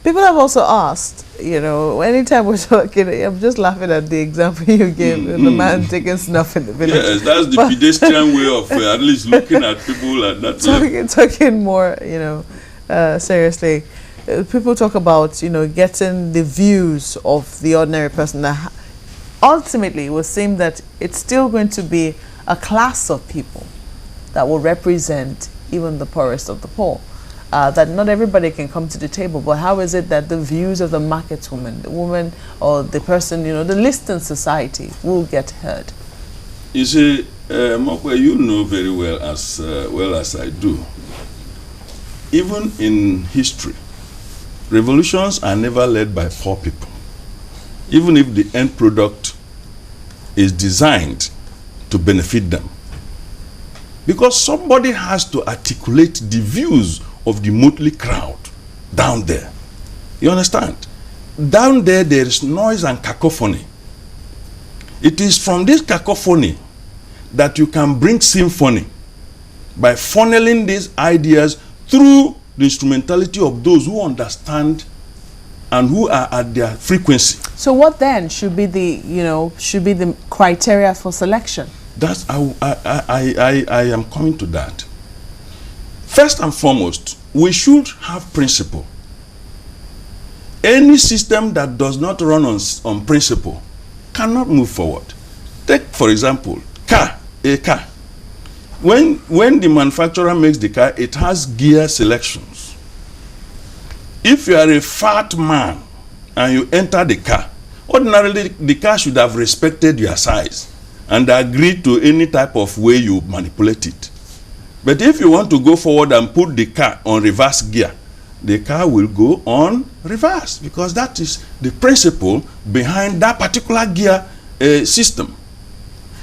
People have also asked, anytime we're talking, I'm just laughing at the example you gave, the man taking snuff in the village. Yes, that's the pedestrian way of at least looking at people at that level. Talking more, seriously. People talk about, getting the views of the ordinary person. That ultimately, it would seem that it's still going to be a class of people that will represent even the poorest of the poor. That not everybody can come to the table, but how is it that the views of the market woman, the woman or the person, the least in society will get heard? You see, Mokwe, you know very well as I do. Even in history, revolutions are never led by poor people, even if the end product is designed to benefit them. Because somebody has to articulate the views of the motley crowd down there. You understand? Down there, there is noise and cacophony. It is from this cacophony that you can bring symphony by funneling these ideas through the instrumentality of those who understand and who are at their frequency. So what then should be the criteria for selection? That's I am coming to that. First and foremost, we should have principle. Any system that does not run on principle cannot move forward. Take, for example, a car. When the manufacturer makes the car, it has gear selections. If you are a fat man and you enter the car, ordinarily the car should have respected your size and agreed to any type of way you manipulate it. But if you want to go forward and put the car on reverse gear, the car will go on reverse because that is the principle behind that particular gear system.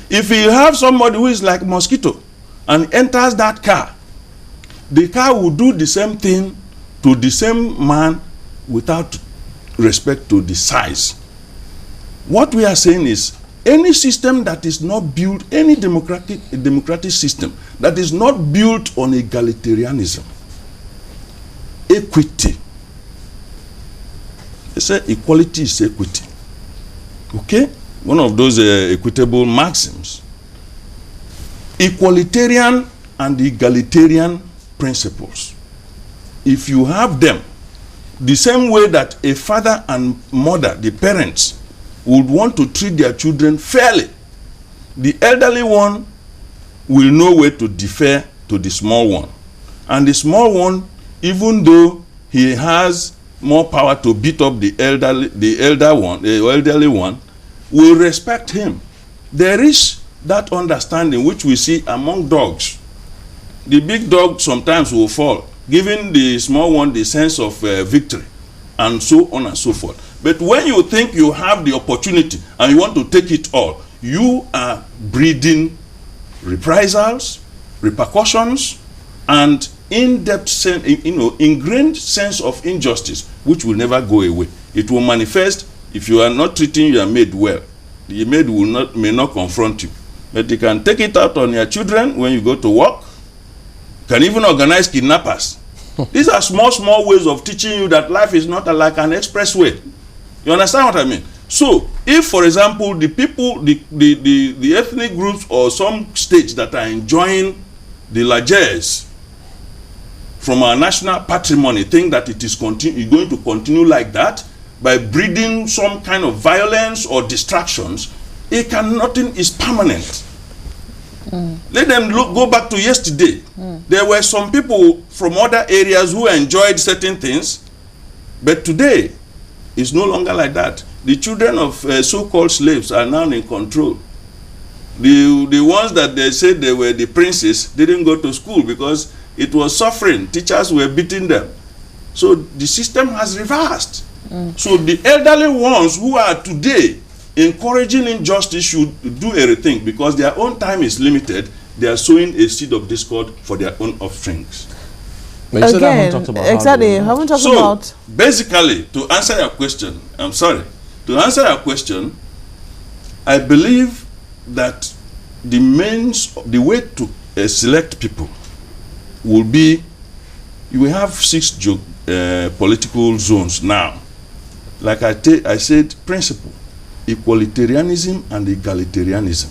If you have somebody who is like mosquito and enters that car, the car will do the same thing to the same man without respect to the size. What we are saying is, any system that is not built, any democratic system that is not built on egalitarianism, equity. They say equality is equity. Okay? One of those equitable maxims. Equalitarian and egalitarian principles. If you have them, the same way that a father and mother, the parents, would want to treat their children fairly, the elderly one will know where to defer to the small one. And the small one, even though he has more power to beat up the elderly one, will respect him. There is that understanding which we see among dogs. The big dog sometimes will fall, giving the small one the sense of victory, and so on and so forth. But when you think you have the opportunity and you want to take it all, you are breeding reprisals, repercussions, and in-depth, ingrained sense of injustice, which will never go away. It will manifest if you are not treating your maid well. The maid may not confront you, but you can take it out on your children when you go to work. You can even organize kidnappers. These are small ways of teaching you that life is not like an expressway. You understand what I mean? So, if, for example, the people, the ethnic groups or some states that are enjoying the largesse from our national patrimony think that it is going to continue like that by breeding some kind of violence or distractions, nothing is permanent. Let them go back to yesterday. There were some people from other areas who enjoyed certain things, but today it's no longer like that. The children of so-called slaves are now in control. The ones that they said they were the princes didn't go to school because it was suffering. Teachers were beating them. So the system has reversed. So the elderly ones who are today encouraging injustice should do everything because their own time is limited. They are sowing a seed of discord for their own offsprings. Again, exactly. Haven't talked about. So basically, to answer your question, I believe that the way to select people will be, you will have 6 political zones now. Like I said, principle, equalitarianism and egalitarianism.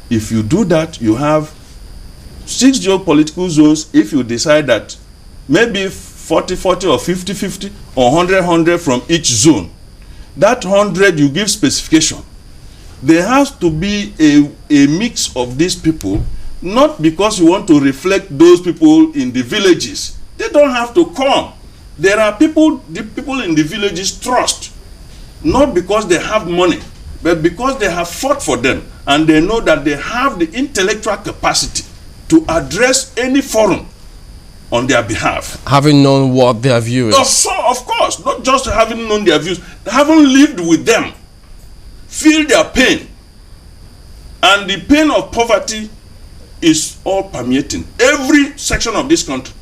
If you do that, you have 6 geopolitical zones. If you decide that maybe 40-40 or 50-50 or 100-100 from each zone, that 100 you give specification. There has to be a mix of these people, not because you want to reflect those people in the villages. They don't have to come. There are people, the people in the villages trust, not because they have money, but because they have fought for them and they know that they have the intellectual capacity to address any forum on their behalf. Having known what their view is. Of course, not just having known their views, having lived with them, feel their pain. And the pain of poverty is all permeating every section of this country.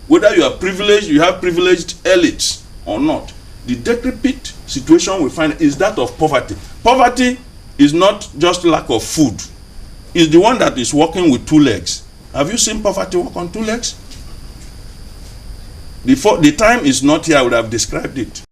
Whether you are privileged, you have privileged elites or not. The decrepit situation we find is that of poverty. Poverty is not just lack of food. It's the one that is walking with 2 legs. Have you seen poverty walk on 2 legs? The time is not here, I would have described it.